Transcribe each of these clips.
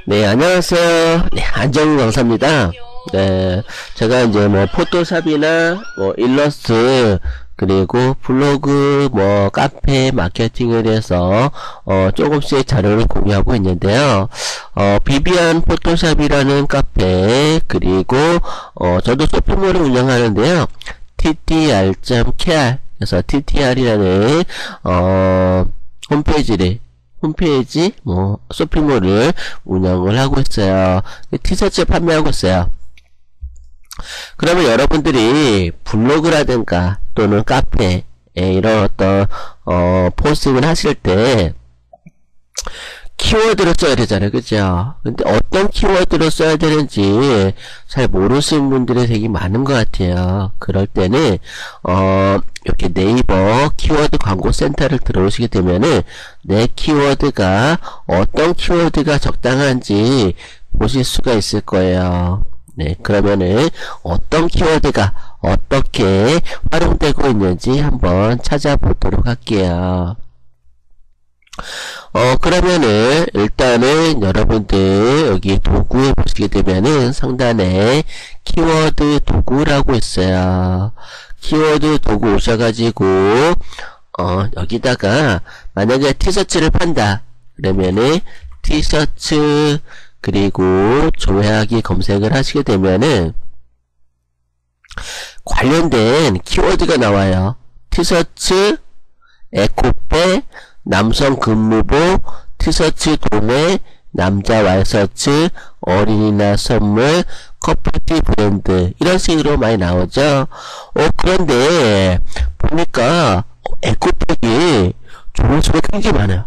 네, 안녕하세요. 네, 안정훈 강사입니다. 네, 제가 이제 뭐 포토샵이나 뭐 일러스트 그리고 블로그 뭐 카페 마케팅에 대해서 조금씩 자료를 공유하고 있는데요. 비비안 포토샵이라는 카페 그리고 저도 쇼핑몰을 운영하는데요. ttr.kr 그래서 ttr이라는 홈페이지 뭐 쇼핑몰을 운영을 하고 있어요. 티셔츠 판매하고 있어요. 그러면 여러분들이 블로그라든가 또는 카페에 이런 어떤 포스팅을 하실 때 키워드를 써야 되잖아요. 그죠? 근데 어떤 키워드를 써야 되는지 잘 모르시는 분들이 되게 많은 것 같아요. 그럴 때는 이렇게 네이버 키워드 광고 센터를 들어오시게 되면은 내 키워드가 어떤 키워드가 적당한지 보실 수가 있을 거예요. 네, 그러면은 어떤 키워드가 어떻게 활용되고 있는지 한번 찾아보도록 할게요. 그러면은 일단은 여러분들 여기 도구에 보시게 되면은 상단에 키워드 도구라고 있어요. 키워드 도구 오셔가지고 여기다가 만약에 티셔츠를 판다 그러면은 티셔츠 그리고 조회하기 검색을 하시게 되면은 관련된 키워드가 나와요. 티셔츠, 에코백, 남성 근무복, 티셔츠 도매, 남자 와이셔츠, 어린이날 선물, 커플티 브랜드 이런 식으로 많이 나오죠. 그런데 보니까 에코백이 조회수가 굉장히 많아요.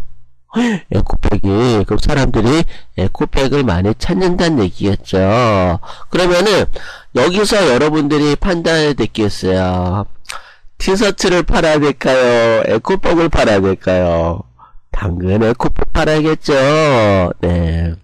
에코백이 그럼 사람들이 에코백을 많이 찾는다는 얘기겠죠. 그러면은 여기서 여러분들이 판단해야 되겠어요. 티셔츠를 팔아야 될까요? 에코백을 팔아야 될까요? 당근 에코백 팔아야겠죠. 네.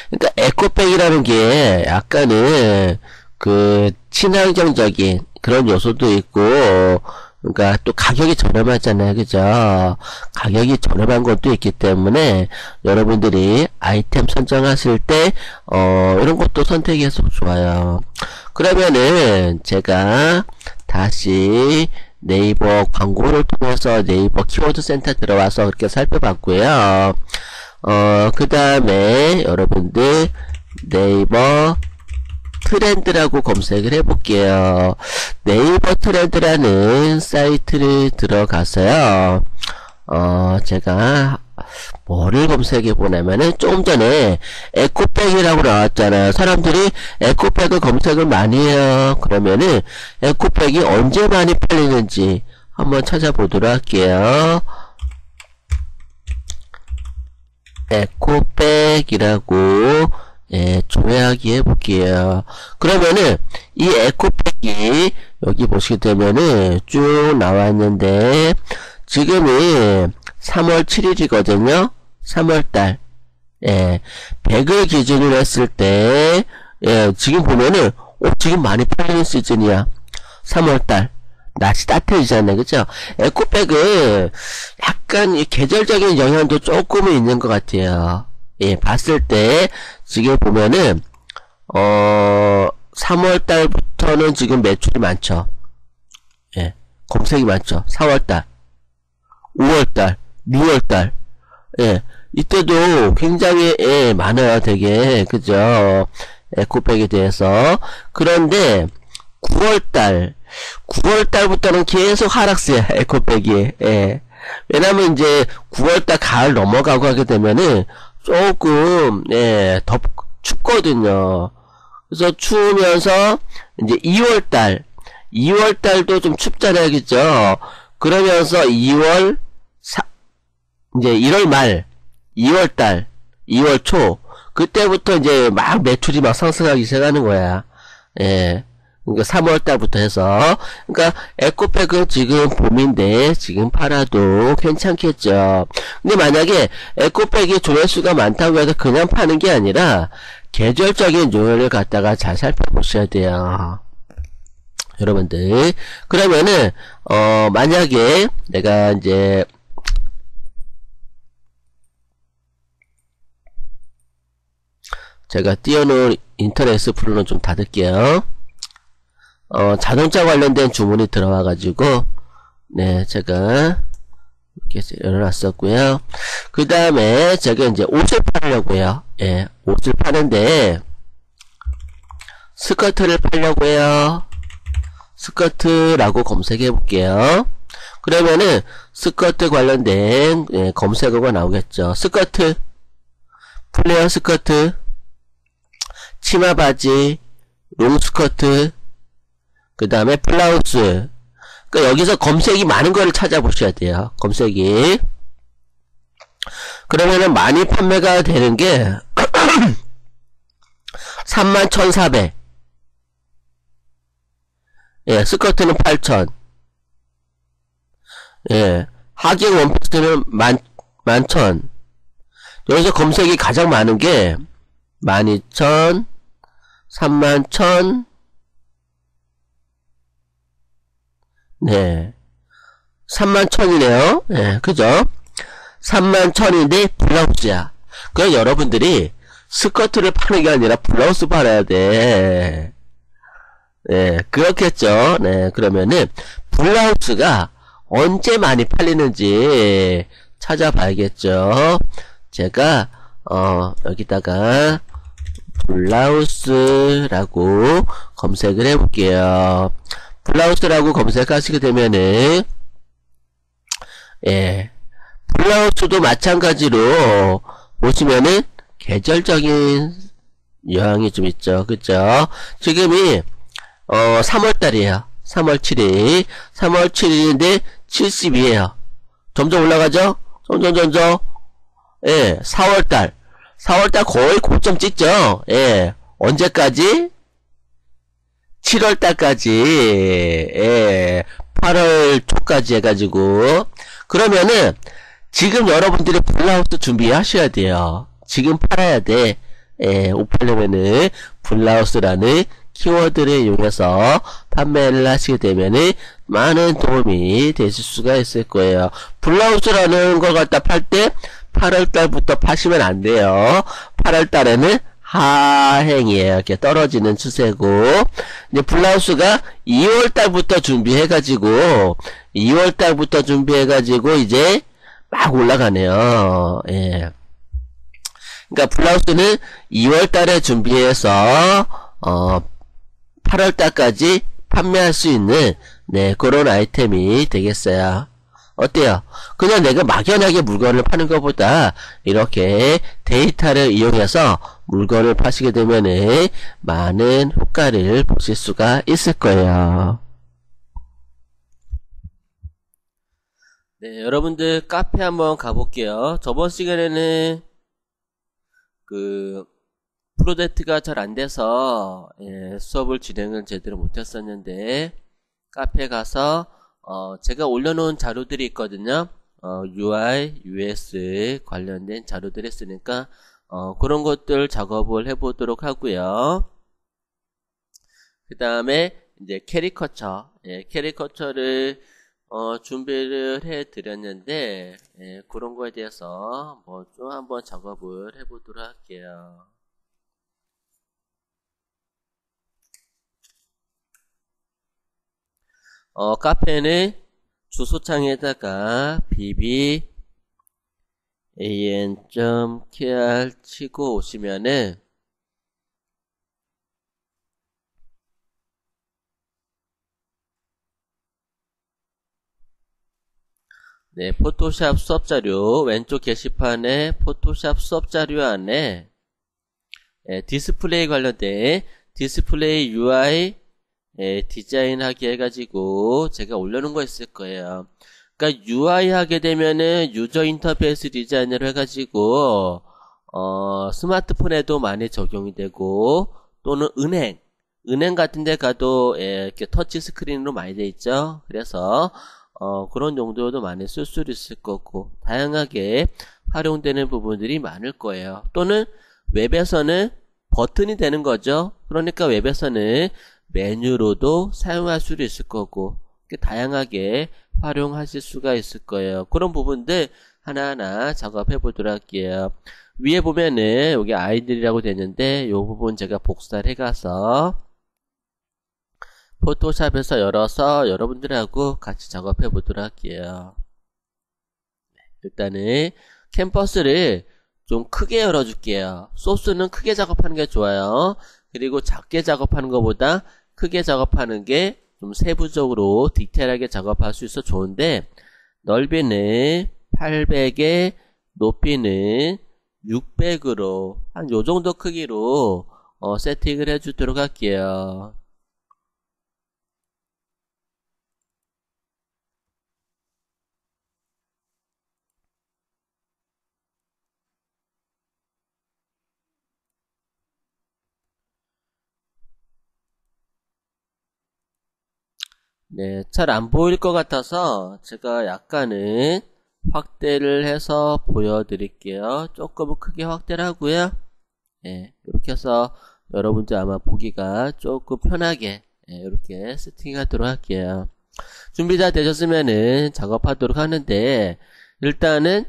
그러니까 에코백이라는 게 약간은 그 친환경적인 그런 요소도 있고, 그러니까 또 가격이 저렴하잖아요. 그죠? 가격이 저렴한 것도 있기 때문에 여러분들이 아이템 선정하실 때 이런 것도 선택해서 좋아요. 그러면은 제가 다시 네이버 광고를 통해서 네이버 키워드 센터 들어와서 그렇게 살펴봤고요. 그 다음에 여러분들 네이버 트렌드라고 검색을 해볼게요. 네이버 트렌드라는 사이트를 들어가서요. 제가 뭐를 검색해 보냐면은 조금 전에 에코백이라고 나왔잖아요. 사람들이 에코백을 검색을 많이 해요. 그러면은 에코백이 언제 많이 팔리는지 한번 찾아보도록 할게요. 에코백이라고 조회하기 해볼게요. 그러면은 이 에코백이 여기 보시게 되면은 쭉 나왔는데 지금이 3월 7일이거든요. 3월달 100을 기준으로 했을 때 지금 보면은 지금 많이 팔리는 시즌이야. 3월달 날씨 따뜻해지잖아요. 그죠? 에코백은 약간 이 계절적인 영향도 조금은 있는 것 같아요. 봤을 때 지금 보면은 3월달부터는 지금 매출이 많죠. 검색이 많죠. 4월달, 5월달, 6월달 이때도 굉장히 많아요. 되게 그죠? 에코백에 대해서. 그런데 9월달부터는 계속 하락세야. 에코백이. 왜냐면 이제 9월달 가을 넘어가고 하게 되면은 조금 더 춥거든요. 그래서 추우면서 이제 2월달도 좀 춥잖아요. 그죠? 그러면서 이제 1월 말 2월달 2월 초 그때부터 이제 막 매출이 막 상승하기 시작하는 거야. 그러니까 3월달부터 해서 그러니까 에코백은 지금 봄인데 지금 팔아도 괜찮겠죠. 근데 만약에 에코백이 조회수가 많다고 해서 그냥 파는 게 아니라 계절적인 요인을 갖다가 잘 살펴보셔야 돼요. 여러분들. 그러면은 만약에 내가 이제 제가 띄워놓은 인터넷 익스플로러는 좀 닫을게요. 자동차 관련된 주문이 들어와가지고, 네, 제가 이렇게 열어놨었고요. 그 다음에 제가 이제 옷을 팔려고요. 예, 옷을 파는데, 스커트를 팔려고요. 스커트라고 검색해 볼게요. 그러면은 스커트 관련된 검색어가 나오겠죠. 스커트, 플레어 스커트, 치마 바지, 롱 스커트, 그 다음에 블라우스. 그러니까 여기서 검색이 많은 거를 찾아보셔야 돼요. 검색이. 그러면은 많이 판매가 되는 게 31,400. 예, 스커트는 8,000. 예, 하객 원피스는 11,000. 여기서 검색이 가장 많은 게 12,000, 31,000. 네, 31,000이네요. 예, 그죠? 31,000인데 블라우스야. 그럼 여러분들이 스커트를 파는 게 아니라 블라우스 팔아야 돼. 네, 그렇겠죠. 네, 그러면은 블라우스가 언제 많이 팔리는지 찾아봐야겠죠. 제가 여기다가 블라우스라고 검색을 해볼게요. 블라우스라고 검색하시게 되면은, 예, 블라우스도 마찬가지로 보시면은 계절적인 영향이 좀 있죠. 그쵸? 지금이 3월달이에요. 3월 7일. 3월 7일인데 70이에요. 점점 올라가죠? 점점. 예, 4월달. 4월달 거의 고점 찍죠? 예, 언제까지? 7월달까지. 예, 8월 초까지 해가지고. 그러면은, 지금 여러분들이 블라우스 준비하셔야 돼요. 지금 팔아야 돼. 예, 옷 팔려면은, 블라우스라는 키워드를 이용해서 판매를 하시게 되면은 많은 도움이 되실 수가 있을 거예요. 블라우스라는 걸 갖다 팔 때 8월달부터 파시면 안 돼요. 8월달에는 하행이에요. 이렇게 떨어지는 추세고, 이제 블라우스가 2월달부터 준비해가지고 이제 막 올라가네요. 예. 그러니까 블라우스는 2월달에 준비해서 8월달까지 판매할 수 있는, 네, 그런 아이템이 되겠어요. 어때요? 그냥 내가 막연하게 물건을 파는 것보다 이렇게 데이터를 이용해서 물건을 파시게 되면은 많은 효과를 보실 수가 있을 거예요. 네, 여러분들 카페 한번 가볼게요. 저번 시간에는 프로젝트가 잘 안돼서 수업을 진행을 제대로 못했었는데, 카페에 가서 제가 올려놓은 자료들이 있거든요. UI, UX 관련된 자료들이 있으니까 그런 것들 작업을 해보도록 하고요. 그 다음에 이제 캐리커처, 캐리커처를 준비를 해드렸는데, 그런 거에 대해서 좀 한번 작업을 해보도록 할게요. 카페는 주소창에다가 bban.kr 치고 오시면은 네, 포토샵 수업자료 왼쪽 게시판에 포토샵 수업자료 안에 디스플레이 관련된 디스플레이 UI 디자인하기 해가지고 제가 올려놓은 거 있을 거예요. 그러니까 UI 하게 되면은 유저 인터페이스 디자인을 해가지고 스마트폰에도 많이 적용이 되고, 또는 은행 같은 데 가도 이렇게 터치 스크린으로 많이 돼 있죠. 그래서 그런 용도로도 많이 쓸 수 있을 거고, 다양하게 활용되는 부분들이 많을 거예요. 또는 웹에서는 버튼이 되는 거죠. 그러니까 웹에서는 메뉴로도 사용할 수도 있을 거고, 다양하게 활용하실 수가 있을 거예요. 그런 부분들 하나하나 작업해 보도록 할게요. 위에 보면은 여기 아이들이라고 되는데 요 부분 제가 복사를 해가서 포토샵에서 열어서 여러분들하고 같이 작업해 보도록 할게요. 일단은 캔버스를 좀 크게 열어줄게요. 소스는 크게 작업하는 게 좋아요. 그리고 작게 작업하는 것보다 크게 작업하는 게 좀 세부적으로 디테일하게 작업할 수 있어 좋은데, 넓이는 800에 높이는 600으로 한 요정도 크기로 세팅을 해주도록 할게요. 네, 잘 안 보일 것 같아서 제가 약간은 확대를 해서 보여드릴게요. 조금 크게 확대를 하고요. 네, 이렇게 해서 여러분들 아마 보기가 조금 편하게 이렇게 세팅하도록 할게요. 준비 다 되셨으면은 작업하도록 하는데, 일단은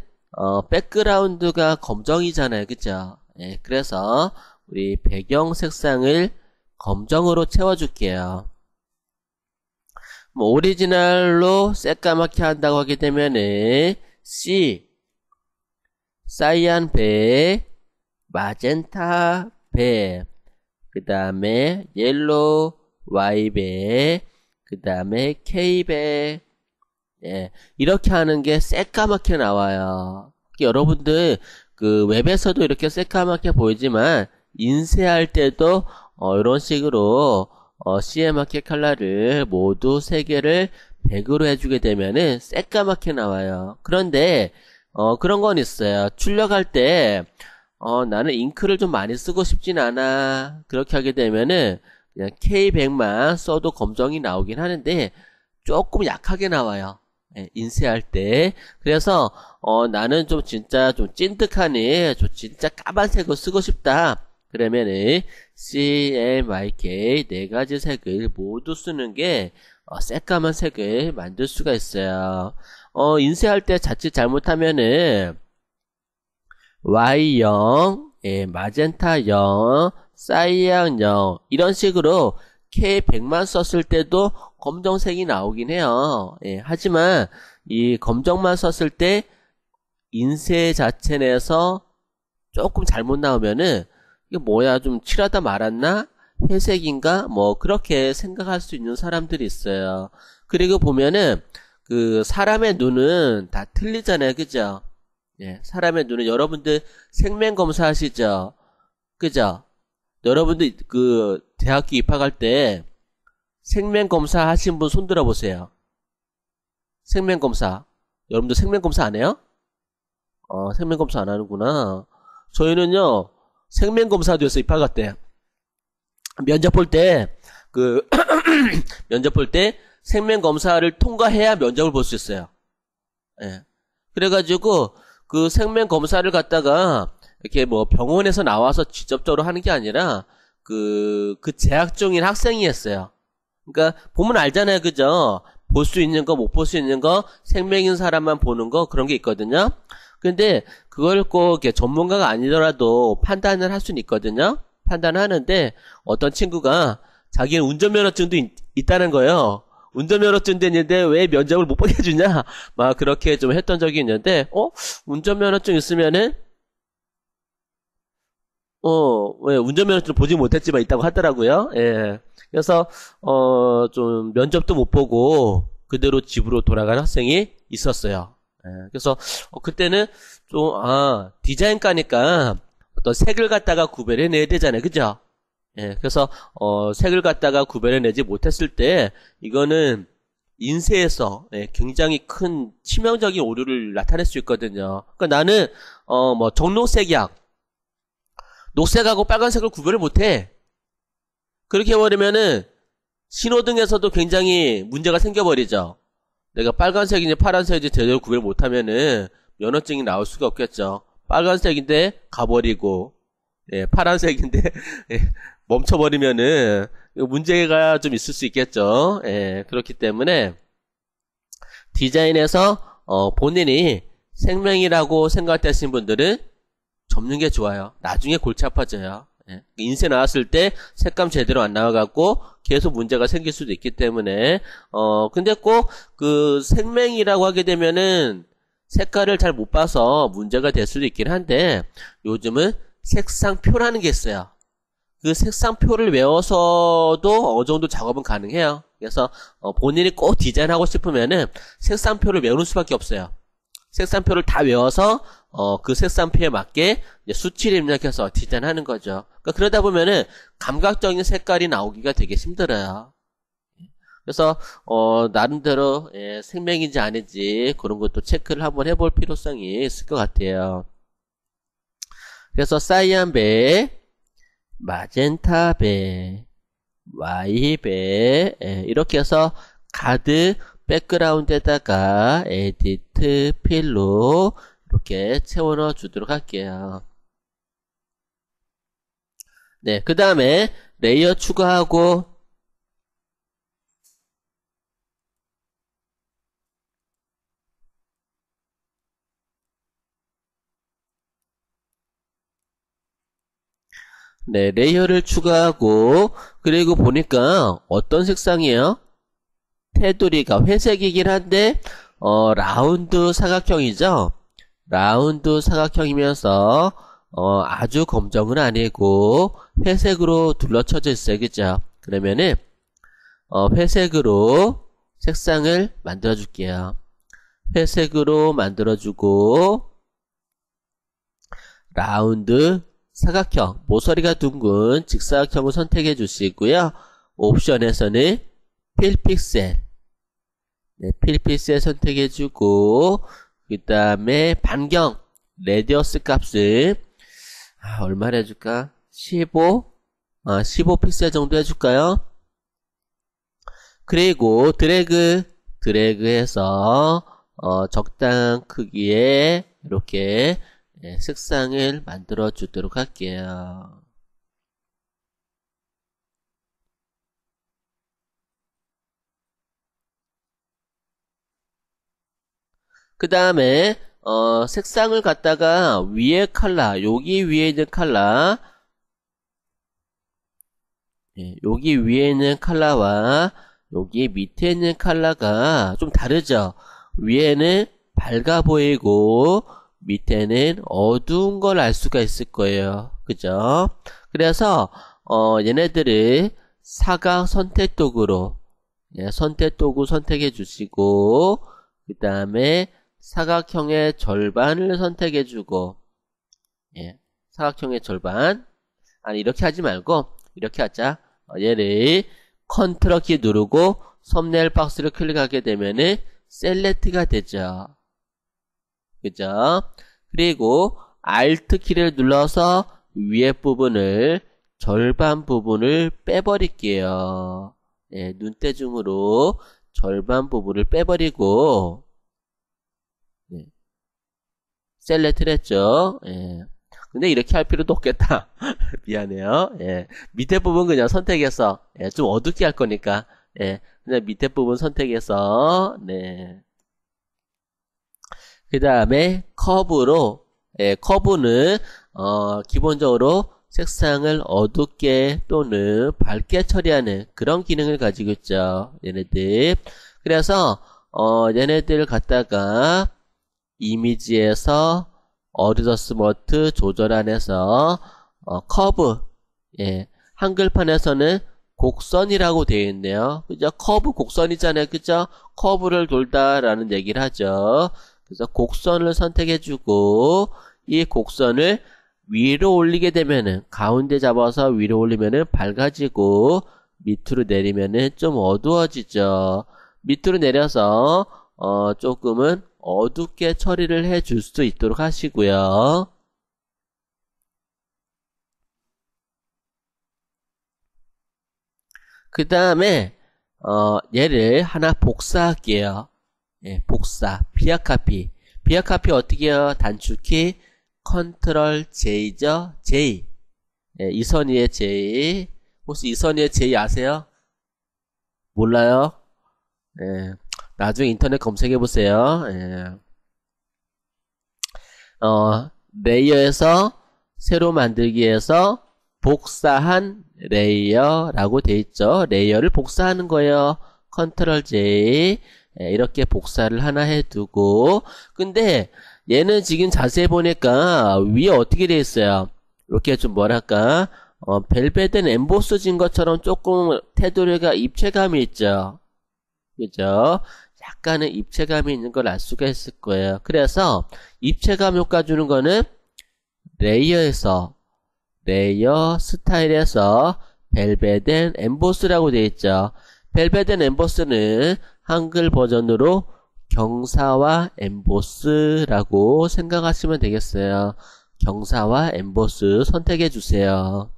백그라운드가 검정이잖아요, 그죠? 그래서 우리 배경 색상을 검정으로 채워줄게요. 뭐 오리지널로 새까맣게 한다고 하게 되면은 C, 사이안배, 마젠타 배, 그 다음에 옐로우 Y배, 그 다음에 K배, 이렇게 하는 게 새까맣게 나와요. 여러분들 그 웹에서도 이렇게 새까맣게 보이지만 인쇄할 때도 이런 식으로 CMYK 컬러를 모두 3개를 100으로 해주게 되면은 새까맣게 나와요. 그런데 그런 건 있어요. 출력할 때 나는 잉크를 좀 많이 쓰고 싶진 않아. 그렇게 하게 되면은 그냥 K100만 써도 검정이 나오긴 하는데 조금 약하게 나와요. 인쇄할 때. 그래서 나는 좀 진짜 좀 찐득하니 좀 진짜 까만색을 쓰고 싶다. 그러면은 CMYK 4가지 색을 모두 쓰는 게 새까만 색을 만들 수가 있어요. 인쇄할 때 자칫 잘못하면은 Y0, 마젠타 0, 사이안 0 이런 식으로 K100만 썼을 때도 검정색이 나오긴 해요. 하지만 이 검정만 썼을 때 인쇄 자체 내에서 조금 잘못 나오면은 이게 뭐야 좀 칠하다 말았나? 회색인가? 뭐 그렇게 생각할 수 있는 사람들이 있어요. 그리고 보면은 그 사람의 눈은 다 틀리잖아요. 그죠? 사람의 눈은 여러분들 생명 검사 하시죠? 그죠? 여러분들 그 대학교 입학할 때 생명 검사 하신 분 손 들어 보세요. 생명 검사. 여러분들 생명 검사 안 해요? 생명 검사 안 하는구나. 저희는요. 생명검사도 했어, 입학할 때. 면접 볼 때, 면접 볼 때 생명검사를 통과해야 면접을 볼 수 있어요. 그래가지고, 그 생명검사를 갖다가, 이렇게 뭐 병원에서 나와서 직접적으로 하는 게 아니라, 그 재학 중인 학생이 했어요. 그러니까, 보면 알잖아요, 그죠? 볼 수 있는 거, 못 볼 수 있는 거, 생명인 사람만 보는 거, 그런 게 있거든요. 근데 그걸 꼭 이렇게 전문가가 아니더라도 판단을 할 수는 있거든요. 판단하는데 어떤 친구가 자기는 운전면허증도 있다는 거예요. 운전면허증도 있는데 왜 면접을 못 보게 해주냐? 막 그렇게 좀 했던 적이 있는데 운전면허증 있으면은 왜 운전면허증 보지 못했지만 있다고 하더라고요. 그래서 좀 면접도 못 보고 그대로 집으로 돌아간 학생이 있었어요. 그래서 그때는 좀 디자인과니까 어떤 색을 갖다가 구별해 내야 되잖아요, 그죠? 그래서 색을 갖다가 구별해 내지 못했을 때 이거는 인쇄에서 굉장히 큰 치명적인 오류를 나타낼 수 있거든요. 그러니까 나는 뭐 정록색이야, 녹색하고 빨간색을 구별을 못해. 그렇게 해버리면은 신호등에서도 굉장히 문제가 생겨버리죠. 내가 빨간색인지 파란색인지 제대로 구별 못하면은 면허증이 나올 수가 없겠죠. 빨간색인데 가버리고 파란색인데 멈춰버리면은 문제가 좀 있을 수 있겠죠. 그렇기 때문에 디자인에서 본인이 생명이라고 생각되시는 분들은 접는 게 좋아요. 나중에 골치 아파져요. 예. 인쇄 나왔을 때 색감 제대로 안 나와갖고 계속 문제가 생길 수도 있기 때문에, 근데 꼭 그 생명이라고 하게 되면은 색깔을 잘 못 봐서 문제가 될 수도 있긴 한데, 요즘은 색상표라는 게 있어요. 그 색상표를 외워서도 어느 정도 작업은 가능해요. 그래서 본인이 꼭 디자인하고 싶으면은 색상표를 외우는 수밖에 없어요. 색상표를 다 외워서 그 색상표에 맞게 이제 수치를 입력해서 디자인하는 거죠. 그러다 보면은 감각적인 색깔이 나오기가 되게 힘들어요. 그래서 나름대로 생명인지 아닌지 그런 것도 체크를 한번 해볼 필요성이 있을 것 같아요. 그래서 사이안배, 마젠타배, Y배 이렇게 해서 가드 백그라운드에다가 에디트 필로 이렇게 채워넣어 주도록 할게요. 네, 그 다음에 레이어 추가하고 네, 레이어를 추가하고 그리고 보니까 어떤 색상이에요? 테두리가 회색이긴 한데 라운드 사각형이죠. 라운드 사각형이면서 아주 검정은 아니고 회색으로 둘러쳐져 있어요. 그죠? 그러면은 회색으로 색상을 만들어 줄게요. 회색으로 만들어 주고 라운드 사각형, 모서리가 둥근 직사각형을 선택해 주시고요. 옵션에서는 필픽셀, 네, 필픽셀 선택해 주고 그 다음에 반경, 레디어스 값을 얼마나 해줄까? 15픽셀 정도 해줄까요? 그리고 드래그해서 적당한 크기에 이렇게 색상을 만들어 주도록 할게요. 그 다음에 색상을 갖다가 위에 컬러, 여기 위에 있는 컬러, 여기 위에 있는 컬러와 여기 밑에 있는 컬러가 좀 다르죠. 위에는 밝아 보이고 밑에는 어두운 걸 알 수가 있을 거예요. 그죠? 그래서 얘네들을 사각 선택 도구로 선택 도구 선택해 주시고 그 다음에 사각형의 절반을 선택해 주고 사각형의 절반 아니 이렇게 하지 말고 이렇게 하자. 얘를 컨트롤 키 누르고 썸네일 박스를 클릭하게 되면은 셀렉트가 되죠. 그죠? 그리고 Alt 키를 눌러서 위에 부분을 절반 부분을 빼버릴게요. 눈대중으로 절반 부분을 빼버리고 셀렉트를 했죠. 근데 이렇게 할 필요도 없겠다. 미안해요. 밑에 부분 그냥 선택해서 좀 어둡게 할 거니까 그냥 밑에 부분 선택해서 그 다음에 커브로 커브는 기본적으로 색상을 어둡게 또는 밝게 처리하는 그런 기능을 가지고 있죠. 얘네들. 그래서 얘네들 갖다가 이미지에서 어드저스먼트 조절안에서 커브 한글판에서는 곡선이라고 되어 있네요. 그죠? 커브 곡선이잖아요. 그죠? 커브를 돌다라는 얘기를 하죠. 그래서 곡선을 선택해주고 이 곡선을 위로 올리게 되면은 가운데 잡아서 위로 올리면은 밝아지고 밑으로 내리면은 좀 어두워지죠. 밑으로 내려서 조금은 어둡게 처리를 해줄 수 있도록 하시고요. 그 다음에 얘를 하나 복사할게요. 복사, 비아카피. 비아카피 어떻게 해요? 단축키 컨트롤 J죠? J. 이선희의 J. 혹시 이선희의 J 아세요? 몰라요? 나중에 인터넷 검색해보세요. 레이어에서 새로 만들기에서 복사한 레이어라고 돼 있죠. 레이어를 복사하는 거예요. 컨트롤 J. 이렇게 복사를 하나 해두고, 근데 얘는 지금 자세히 보니까 위에 어떻게 돼 있어요? 이렇게 좀 뭐랄까, 벨벳은 엠보스진 것처럼 조금 테두리가 입체감이 있죠. 그죠? 약간의 입체감이 있는 걸 알 수가 있을 거예요. 그래서 입체감 효과 주는 거는 레이어에서, 레이어 스타일에서 벨벳 엠보스라고 되어 있죠. 벨벳 엠보스는 한글 버전으로 경사와 엠보스라고 생각하시면 되겠어요. 경사와 엠보스 선택해 주세요.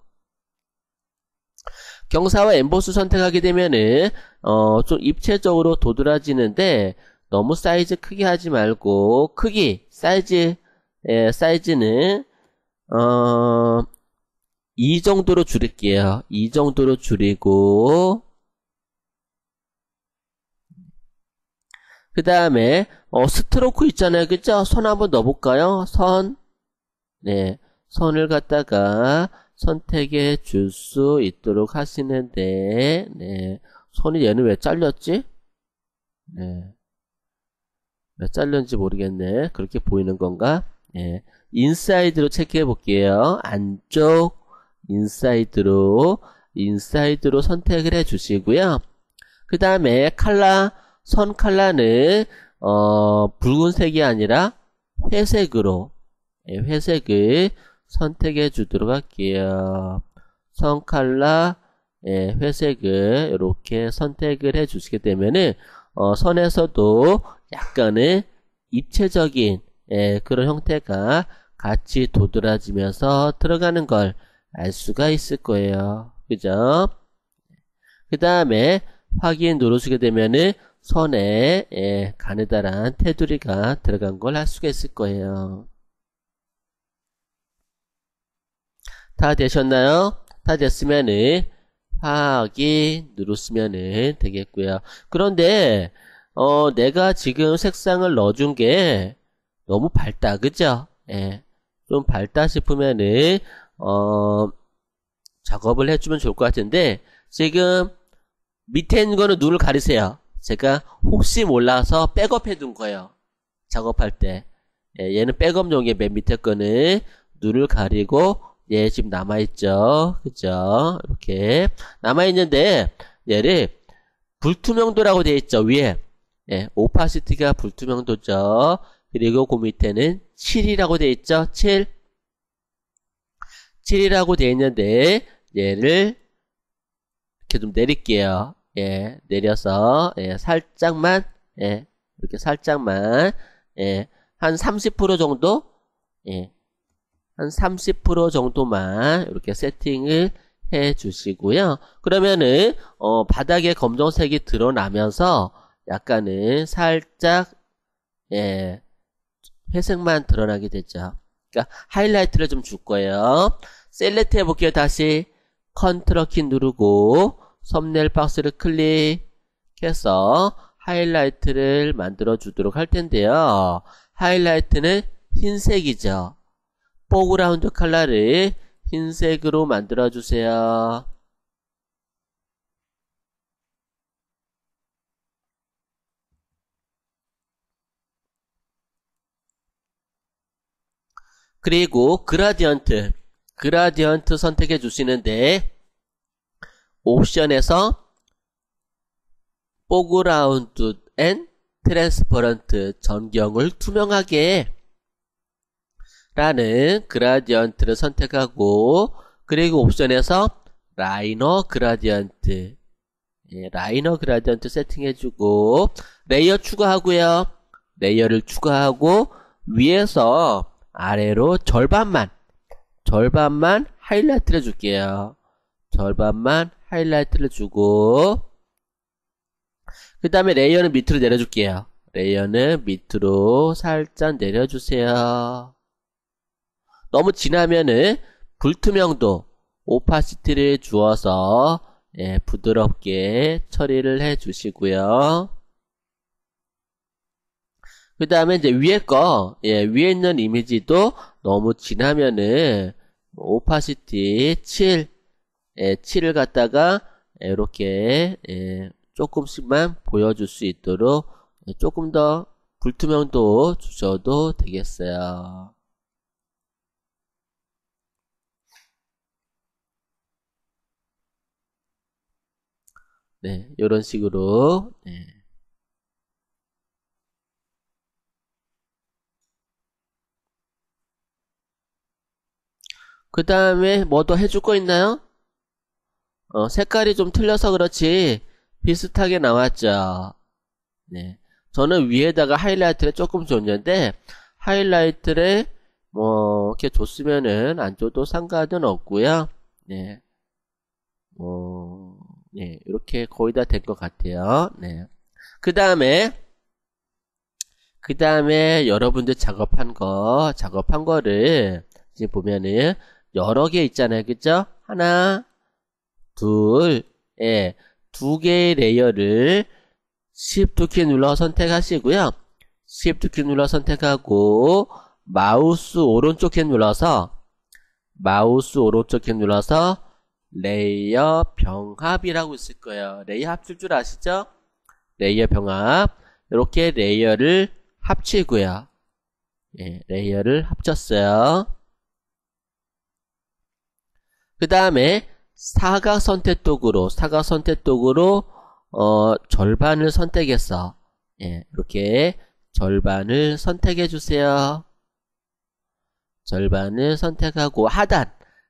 경사와 엠보스 선택하게 되면은 좀 입체적으로 도드라지는데 너무 사이즈 크게 하지 말고 크기 사이즈는 이 정도로 줄일게요. 이 정도로 줄이고 그 다음에 스트로크 있잖아요. 그죠? 선 한번 넣어볼까요? 선. 네, 선을 갖다가 선택해 줄 수 있도록 하시는데, 네, 선이 얘는 왜 잘렸지? 네, 왜 잘렸는지 모르겠네. 그렇게 보이는 건가? 네, 인사이드로 체크해 볼게요. 안쪽 인사이드로 선택을 해 주시고요. 그 다음에 선 컬러는 붉은색이 아니라 회색으로, 회색을 선택해 주도록 할게요. 선 컬러 회색을 이렇게 선택을 해 주시게 되면은 선에서도 약간의 입체적인 그런 형태가 같이 도드라지면서 들어가는 걸 알 수가 있을 거예요. 그죠? 그 다음에 확인 누르시게 되면은 선에 가느다란 테두리가 들어간 걸 알 수가 있을 거예요. 다 되셨나요? 다 됐으면은 확인 누르시면은 되겠고요. 그런데 내가 지금 색상을 넣어준 게 너무 밝다, 그죠? 좀 밝다 싶으면은 작업을 해주면 좋을 것 같은데 지금 밑에 있는 거는 눈을 가리세요. 제가 혹시 몰라서 백업 해둔 거예요. 작업할 때. 얘는 백업용의 맨 밑에 거는 눈을 가리고 얘 지금 남아있죠. 그죠? 이렇게 남아있는데 얘를 불투명도라고 되어 있죠. 위에. 오파시티가 불투명도죠. 그리고 그 밑에는 7이라고 되어 있죠. 7이라고 되어 있는데 얘를 이렇게 좀 내릴게요. 내려서 살짝만 이렇게 살짝만 한 30% 정도 한 30% 정도만 이렇게 세팅을 해 주시고요. 그러면은 바닥에 검정색이 드러나면서 약간은 살짝 회색만 드러나게 되죠. 그러니까 하이라이트를 좀 줄 거예요. 셀렉트 해볼게요. 다시 컨트롤 키 누르고 썸네일 박스를 클릭해서 하이라이트를 만들어 주도록 할 텐데요. 하이라이트는 흰색이죠. 포그라운드 컬러를 흰색으로 만들어 주세요. 그리고 그라디언트 선택해 주시는데 옵션에서 포그라운드 앤 트랜스퍼런트 전경을 투명하게 라는 그라디언트를 선택하고 그리고 옵션에서 라이너 그라디언트 세팅해주고 레이어 추가하고요. 레이어를 추가하고 위에서 아래로 절반만 하이라이트를 줄게요. 절반만 하이라이트를 주고 그 다음에 레이어는 밑으로 내려줄게요. 레이어는 밑으로 살짝 내려주세요. 너무 진하면은 불투명도 오파시티를 주어서 부드럽게 처리를 해 주시고요. 그 다음에 이제 위에 거, 위에 있는 이미지도 너무 진하면은, 오파시티 7, 7을 갖다가, 이렇게, 조금씩만 보여줄 수 있도록, 조금 더 불투명도 주셔도 되겠어요. 네, 요런 식으로, 그 다음에 뭐 더 해줄 거 있나요? 색깔이 좀 틀려서 그렇지 비슷하게 나왔죠. 네. 저는 위에다가 하이라이트를 조금 줬는데 하이라이트를 뭐 이렇게 줬으면은 안 줘도 상관은 없고요. 네. 네. 이렇게 거의 다 된 것 같아요. 네. 그 다음에 여러분들 작업한 거를 지금 보면은 여러 개 있잖아요. 그죠? 하나, 둘, 두 개의 레이어를 Shift 키 눌러 선택하시고요. Shift 키 눌러 선택하고 마우스 오른쪽 키 눌러서 레이어 병합이라고 있을 거예요. 레이어 합칠 줄 아시죠? 레이어 병합. 이렇게 레이어를 합치고요. 레이어를 합쳤어요. 그 다음에 사각 선택도구로 절반을 선택해서 이렇게 절반을 선택해 주세요. 절반을 선택하고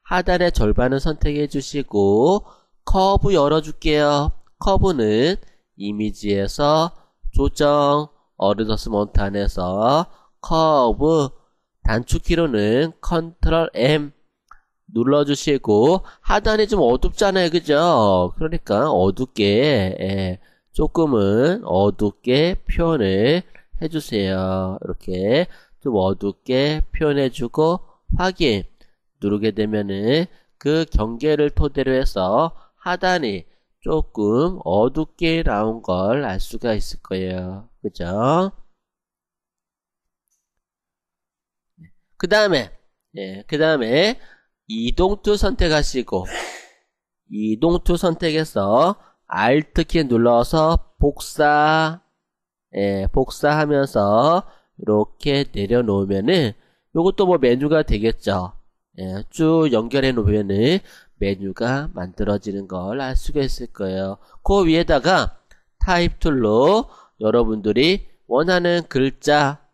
하단의 절반을 선택해 주시고 커브 열어 줄게요. 커브는 이미지에서 조정 어드저스먼트 커브 단축키로는 컨트롤 M 눌러주시고 하단이 좀 어둡잖아요. 그죠? 그러니까 어둡게 조금은 어둡게 표현을 해주세요. 이렇게 좀 어둡게 표현해주고 확인 누르게 되면은 그 경계를 토대로 해서 하단이 조금 어둡게 나온 걸 알 수가 있을 거예요. 그죠? 그 다음에 이동툴 선택하시고 이동툴 선택해서 Alt키 눌러서 복사하면서 이렇게 내려놓으면은 요것도 뭐 메뉴가 되겠죠. 쭉 연결해 놓으면은 메뉴가 만들어지는 걸 알 수가 있을 거예요. 그 위에다가 타입 툴로 여러분들이 원하는 글자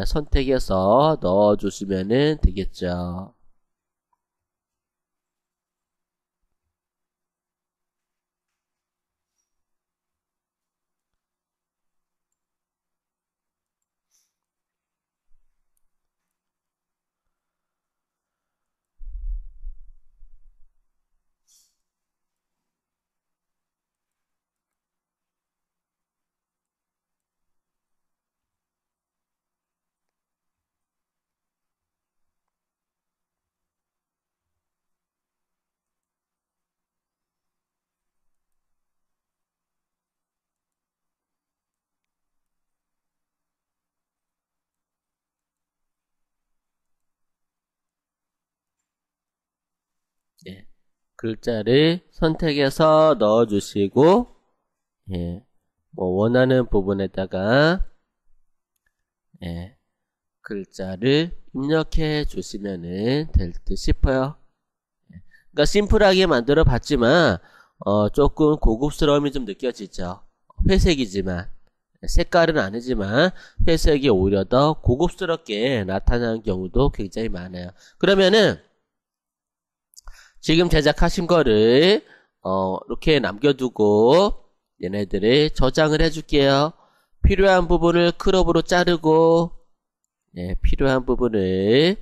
선택해서 넣어주시면 되겠죠. 글자를 선택해서 넣어주시고 뭐 원하는 부분에다가 글자를 입력해 주시면 될 듯 싶어요. 그러니까 심플하게 만들어 봤지만 조금 고급스러움이 좀 느껴지죠. 회색이지만 색깔은 아니지만 회색이 오히려 더 고급스럽게 나타나는 경우도 굉장히 많아요. 그러면은 지금 제작하신 거를 이렇게 남겨두고 얘네들을 저장을 해줄게요. 필요한 부분을 크롭으로 자르고 필요한 부분을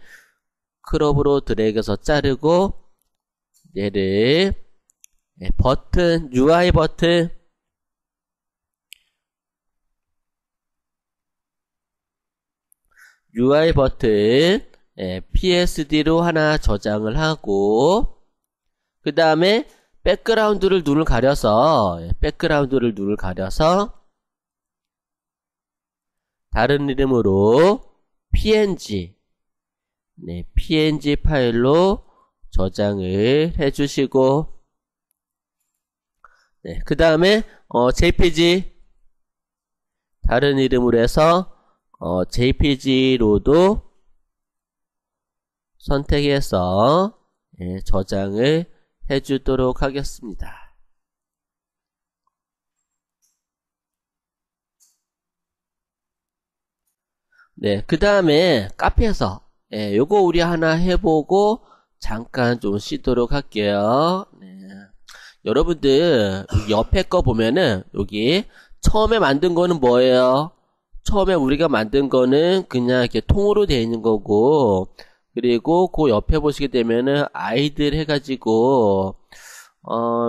크롭으로 드래그해서 자르고 얘를 버튼 UI 버튼 PSD로 하나 저장을 하고 그 다음에 백그라운드를 눈을 가려서 다른 이름으로 png, 네, png 파일로 저장을 해주시고, 네, 그 다음에 jpg, 다른 이름으로 해서 jpg로도 선택해서 네, 저장을 해주도록 하겠습니다. 네, 그 다음에 카페에서 요거 우리 하나 해보고 잠깐 좀 쉬도록 할게요. 네. 여러분들 옆에 거 보면은 여기 처음에 만든 거는 뭐예요? 처음에 우리가 만든 거는 그냥 이렇게 통으로 되어 있는 거고, 그리고 그 옆에 보시게 되면은 아이들 해가지고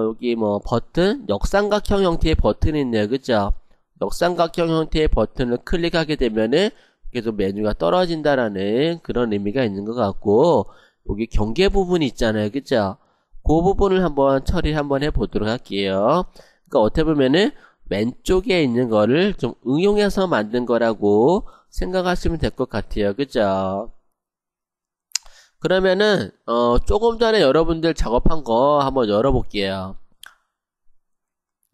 여기 뭐 버튼, 역삼각형 형태의 버튼이 있네요. 그죠? 역삼각형 형태의 버튼을 클릭하게 되면은 계속 메뉴가 떨어진다라는 그런 의미가 있는 것 같고, 여기 경계 부분이 있잖아요. 그죠? 그 부분을 한번 처리를 한번 해보도록 할게요. 그러니까 어떻게 보면은 왼쪽에 있는 거를 좀 응용해서 만든 거라고 생각하시면 될 것 같아요. 그죠? 그러면은 조금 전에 여러분들 작업한 거 한번 열어볼게요.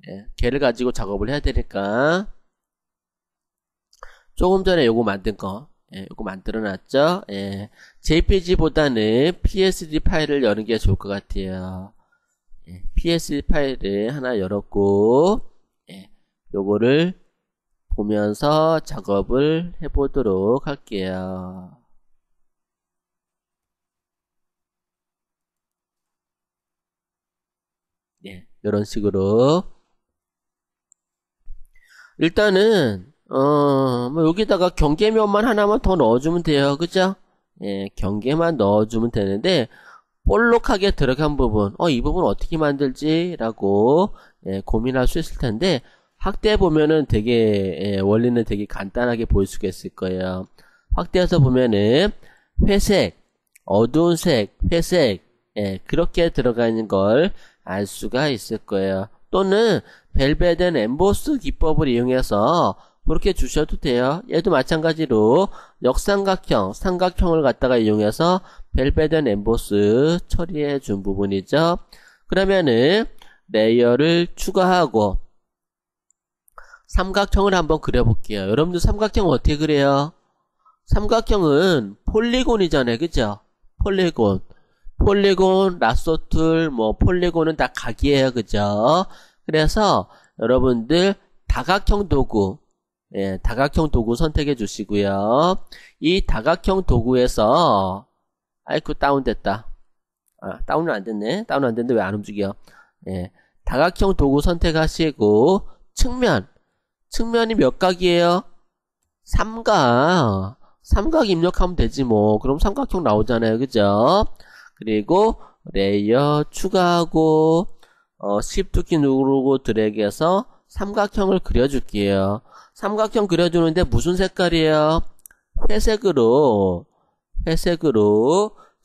예, 걔를 가지고 작업을 해야 되니까 조금 전에 요거 만든 거, 예, 요거 만들어 놨죠? 예, JPG보다는 PSD 파일을 여는 게 좋을 것 같아요. 예, PSD 파일을 하나 열었고, 예, 요거를 보면서 작업을 해보도록 할게요. 예, 요런 식으로. 일단은, 뭐 여기다가 경계면만 하나만 더 넣어주면 돼요. 그죠? 예, 경계만 넣어주면 되는데, 볼록하게 들어간 부분, 이 부분 어떻게 만들지? 라고, 예, 고민할 수 있을 텐데, 확대해 보면은 되게, 예, 원리는 되게 간단하게 보일 수가 있을 거예요. 확대해서 보면은, 회색, 어두운 색, 회색, 예, 그렇게 들어가 있는 걸 알 수가 있을 거예요. 또는, 벨벳 앤 엠보스 기법을 이용해서 그렇게 주셔도 돼요. 얘도 마찬가지로 역삼각형, 삼각형을 갖다가 이용해서 벨벳 앤 엠보스 처리해 준 부분이죠. 그러면은 레이어를 추가하고 삼각형을 한번 그려볼게요. 여러분들 삼각형 어떻게 그래요? 삼각형은 폴리곤이잖아요. 그죠? 폴리곤. 폴리곤, 라쏘툴, 뭐 폴리곤은 다 각이에요. 그죠? 그래서 여러분들 다각형 도구, 예, 다각형 도구 선택해 주시고요. 이 다각형 도구에서 아이쿠 다운됐다. 다운은 안 됐네. 다운 안 됐는데 왜 안 움직여? 예, 다각형 도구 선택하시고 측면이 몇 각이에요? 삼각 입력하면 되지 뭐. 그럼 삼각형 나오잖아요. 그죠? 그리고 레이어 추가하고 Shift 키 누르고 드래그해서 삼각형을 그려줄게요. 삼각형 그려주는데 무슨 색깔이에요? 회색으로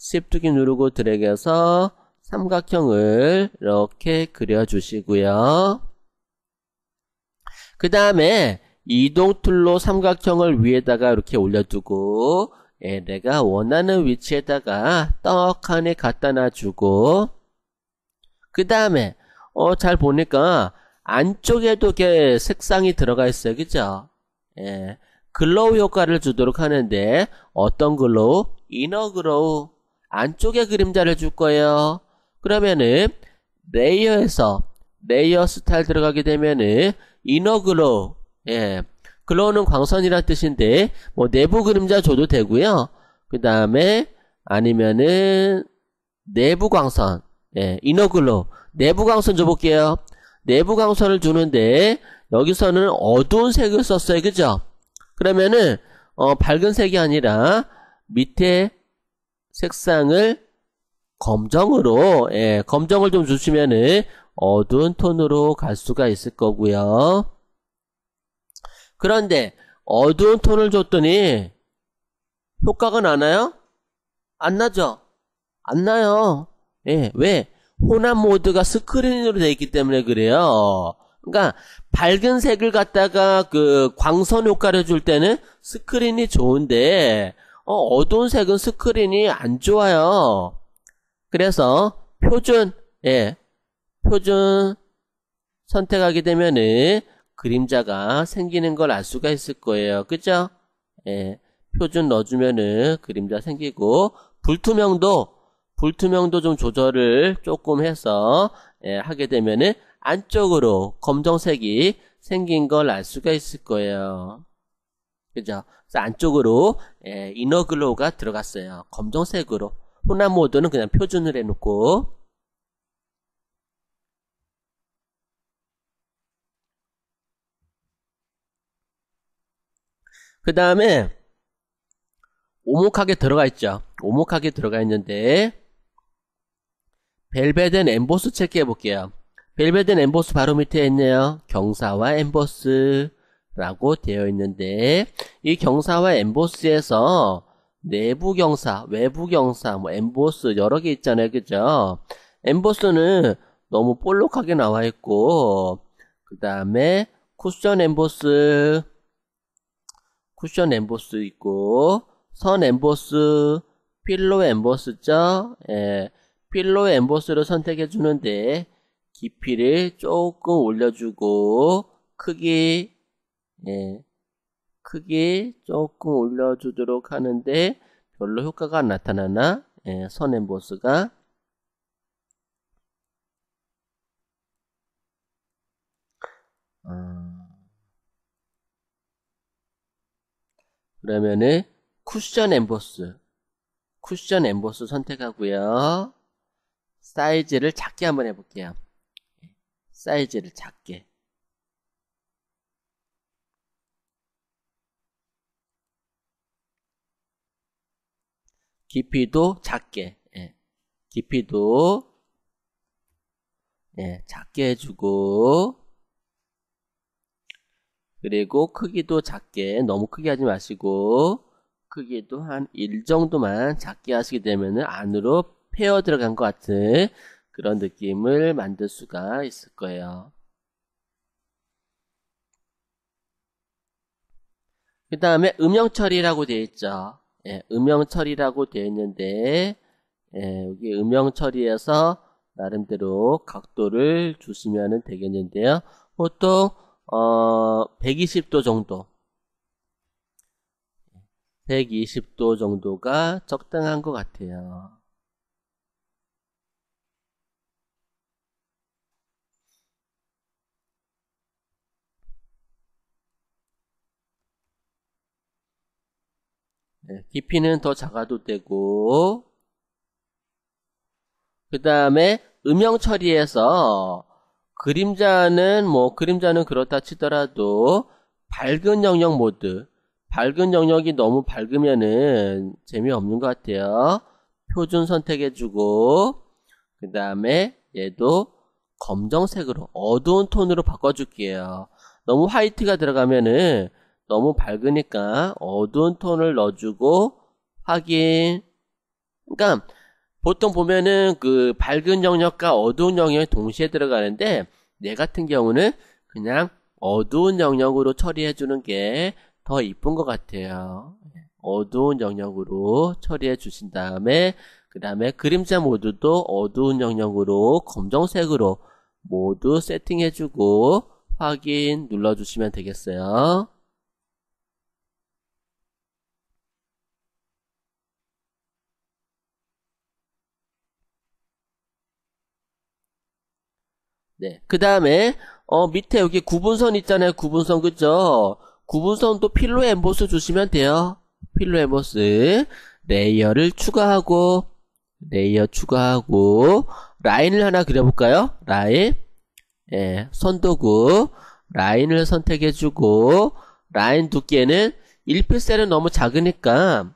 Shift 키 누르고 드래그해서 삼각형을 이렇게 그려주시고요. 그 다음에 이동 툴로 삼각형을 위에다가 이렇게 올려두고, 예, 내가 원하는 위치에다가 떡하니 갖다 놔주고, 그 다음에 잘 보니까 안쪽에도 이렇게 색상이 들어가 있어요. 그죠? 예, 글로우 효과를 주도록 하는데 어떤 글로우? 이너 글로우. 안쪽에 그림자를 줄 거예요. 그러면은 레이어에서 레이어 스타일 들어가게 되면은 이너 글로우. 예, 글로우는 광선이란 뜻인데 뭐 내부 그림자 줘도 되고요. 그 다음에 아니면은 내부 광선. 예, 이너 글로우. 내부 광선 줘볼게요. 내부 광선을 주는데 여기서는 어두운 색을 썼어요. 그죠? 그러면은 밝은 색이 아니라 밑에 색상을 검정으로, 예, 검정을 좀 주시면은 어두운 톤으로 갈 수가 있을 거고요. 그런데 어두운 톤을 줬더니 효과가 나나요? 안 나죠? 안 나요. 예, 왜? 혼합 모드가 스크린으로 되어 있기 때문에 그래요. 그러니까 밝은 색을 갖다가 그 광선 효과를 줄 때는 스크린이 좋은데 어두운 색은 스크린이 안 좋아요. 그래서 표준 표준 선택하게 되면은 그림자가 생기는 걸 알 수가 있을 거예요. 그죠? 표준 넣어주면은 그림자 생기고 불투명도 좀 조절을 조금 해서 하게 되면은 안쪽으로 검정색이 생긴 걸 알 수가 있을 거예요. 그죠? 그래서 안쪽으로 이너 글로우가 들어갔어요. 검정색으로. 혼합 모드는 그냥 표준을 해놓고. 그 다음에 오목하게 들어가 있죠. 오목하게 들어가 있는데 벨벳 앤 엠보스 체크해 볼게요. 벨벳 앤 엠보스 바로 밑에 있네요. 경사와 엠보스라고 되어 있는데 이 경사와 엠보스에서 내부 경사, 외부 경사, 뭐 엠보스 여러 개 있잖아요. 그죠? 엠보스는 너무 볼록하게 나와 있고 그 다음에 쿠션 엠보스 있고 선 엠보스, 필로 엠보스죠? 필로 엠보스를 선택해 주는데 깊이를 조금 올려주고 크기 조금 올려주도록 하는데 별로 효과가 안 나타나나? 선 엠보스가 그러면은 쿠션 엠보스 선택하고요. 사이즈를 작게 한번 해볼게요. 사이즈를 작게. 깊이도 작게. 깊이도 작게 해주고 그리고 크기도 작게, 너무 크게 하지 마시고 크기도 한 1 정도만 작게 하시게 되면 안으로 페어 들어간 것 같은 그런 느낌을 만들 수가 있을 거예요. 그 다음에 음영 처리라고 되어 있죠. 음영 처리라고 되어 있는데 여기 음영 처리에서 나름대로 각도를 주시면 되겠는데요. 보통 120도 정도 120도 정도가 적당한 것 같아요. 깊이는 더 작아도 되고 그 다음에 음영 처리에서 그림자는 그렇다 치더라도 밝은 영역 모드 밝은 영역이 너무 밝으면은 재미없는 것 같아요. 표준 선택해주고 그 다음에 얘도 검정색으로 어두운 톤으로 바꿔줄게요. 너무 화이트가 들어가면은 너무 밝으니까 어두운 톤을 넣어주고 확인. 그러니까 보통 보면은 그 밝은 영역과 어두운 영역이 동시에 들어가는데 얘 같은 경우는 그냥 어두운 영역으로 처리해 주는 게 더 이쁜 것 같아요. 어두운 영역으로 처리해 주신 다음에 그 다음에 그림자 모드도 어두운 영역으로 검정색으로 모두 세팅해 주고 확인 눌러 주시면 되겠어요. 네. 그 다음에, 밑에 여기 구분선 있잖아요. 구분선, 그죠? 구분선도 필로 엠보스 주시면 돼요. 필로 엠보스. 레이어를 추가하고, 라인을 하나 그려볼까요? 라인. 선도구. 라인을 선택해주고, 라인 두께는 1픽셀은 너무 작으니까,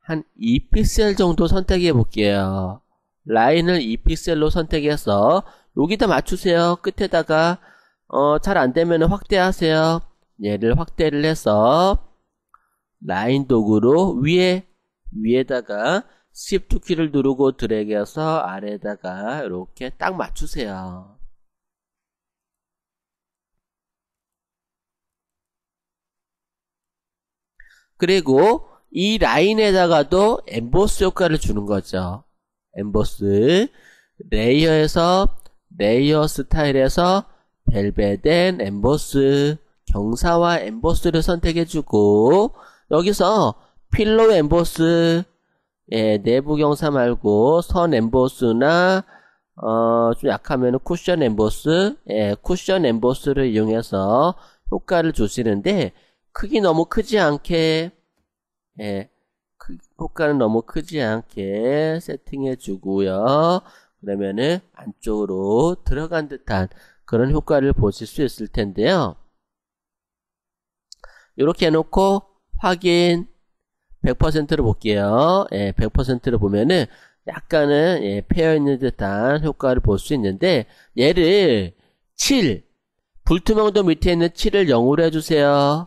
한 2픽셀 정도 선택해 볼게요. 라인을 2픽셀로 선택해서 여기다 맞추세요. 끝에다가 잘 안되면 확대하세요. 얘를 확대를 해서 라인 도구로 위에다가 Shift 키를 누르고 드래그해서 아래에다가 이렇게 딱 맞추세요. 그리고 이 라인에다가도 엠보스 효과를 주는 거죠. 엠보스. 레이어에서 레이어 스타일에서 벨벳 엠보스, 경사와 엠보스를 선택해주고, 여기서 필로 엠보스, 예, 내부 경사 말고 선 엠보스나 좀 약하면 쿠션 엠보스, 예, 쿠션 엠보스를 이용해서 효과를 주시는데, 크기 너무 크지 않게, 예, 효과는 너무 크지 않게 세팅해 주고요. 그러면은 안쪽으로 들어간 듯한 그런 효과를 보실 수 있을 텐데요. 이렇게 해놓고 확인 100%를 볼게요. 예, 100%를 보면은 약간은 예, 패여있는 듯한 효과를 볼 수 있는데, 얘를 7, 불투명도 밑에 있는 7을 0으로 해주세요.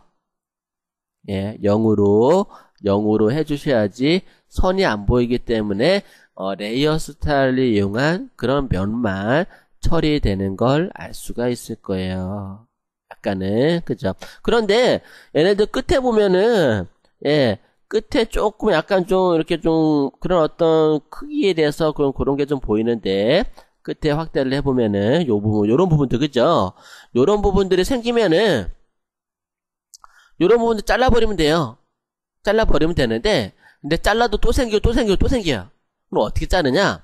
예, 0으로 해주셔야지 선이 안 보이기 때문에 레이어 스타일을 이용한 그런 면만 처리되는 걸 알 수가 있을 거예요. 약간은, 그죠? 그런데 얘네들 끝에 보면은, 예, 끝에 조금 약간 좀 이렇게 좀 그런 어떤 크기에 대해서 그런 게 좀 보이는데, 끝에 확대를 해보면은 요 부분, 요런 부분들, 그죠? 요런 부분들이 생기면은 요런 부분들 잘라버리면 돼요. 잘라버리면 되는데, 근데 잘라도 또 생겨요. 그럼 어떻게 자르냐?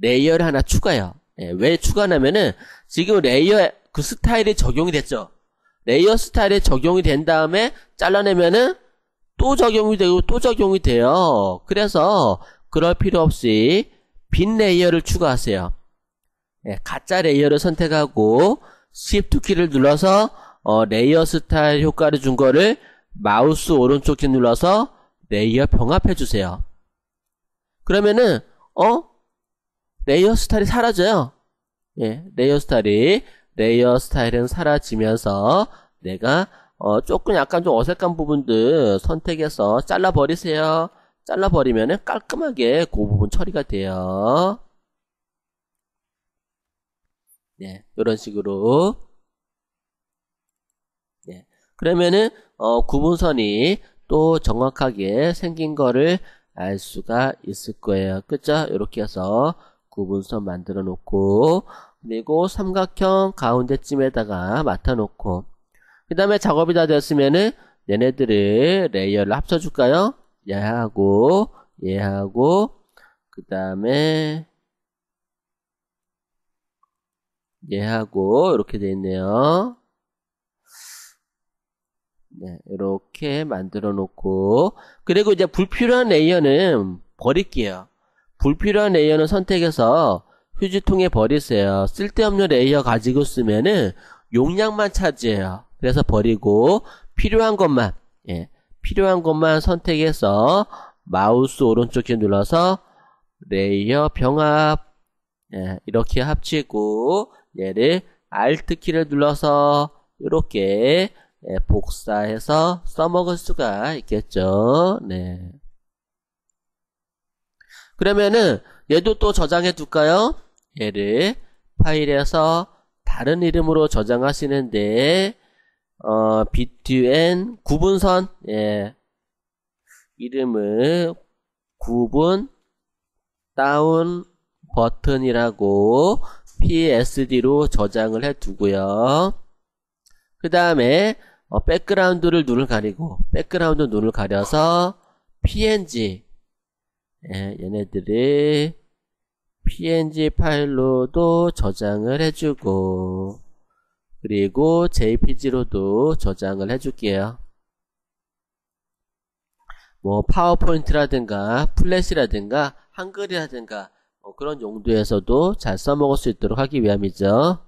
레이어를 하나 추가해요. 예, 왜 추가하냐면은, 지금 레이어, 그 스타일이 적용이 됐죠? 레이어 스타일이 적용이 된 다음에 잘라내면은 또 적용이 되고 또 적용이 돼요. 그래서, 그럴 필요 없이 빈 레이어를 추가하세요. 예, 가짜 레이어를 선택하고, Shift 키를 눌러서, 레이어 스타일 효과를 준 거를 마우스 오른쪽 키 눌러서 레이어 병합해 주세요. 그러면은 레이어 스타일이 사라져요. 예, 레이어 스타일은 사라지면서 내가 조금 약간 좀 어색한 부분들 선택해서 잘라버리세요. 잘라버리면은 깔끔하게 그 부분 처리가 돼요. 예, 이런 식으로. 예, 그러면은 구분선이 또 정확하게 생긴 거를 알 수가 있을 거예요. 그죠? 이렇게 해서 구분선 만들어 놓고, 그리고 삼각형 가운데쯤에다가 맡아 놓고, 그 다음에 작업이 다 됐으면은 얘네들을 레이어를 합쳐 줄까요? 얘하고 그 다음에 얘하고 이렇게 돼 있네요. 네, 이렇게 만들어 놓고, 그리고 이제 불필요한 레이어는 버릴게요. 불필요한 레이어는 선택해서 휴지통에 버리세요. 쓸데없는 레이어 가지고 쓰면은 용량만 차지해요. 그래서 버리고 필요한 것만, 예, 필요한 것만 선택해서 마우스 오른쪽 키 눌러서 레이어 병합, 예, 이렇게 합치고 얘를 Alt 키를 눌러서 이렇게 예, 복사해서 써먹을 수가 있겠죠. 네. 그러면은 얘도 또 저장해 둘까요? 얘를 파일에서 다른 이름으로 저장하시는데 between 구분선, 예, 이름을 구분 다운 버튼이라고 PSD로 저장을 해 두고요. 그 다음에 백그라운드를 눈을 가리고, 백그라운드 눈을 가려서 PNG, 예, 얘네들을 PNG 파일로도 저장을 해주고, 그리고 JPG로도 저장을 해줄게요. 뭐 파워포인트라든가 플래시라든가 한글이라든가 그런 용도에서도 잘 써먹을 수 있도록 하기 위함이죠.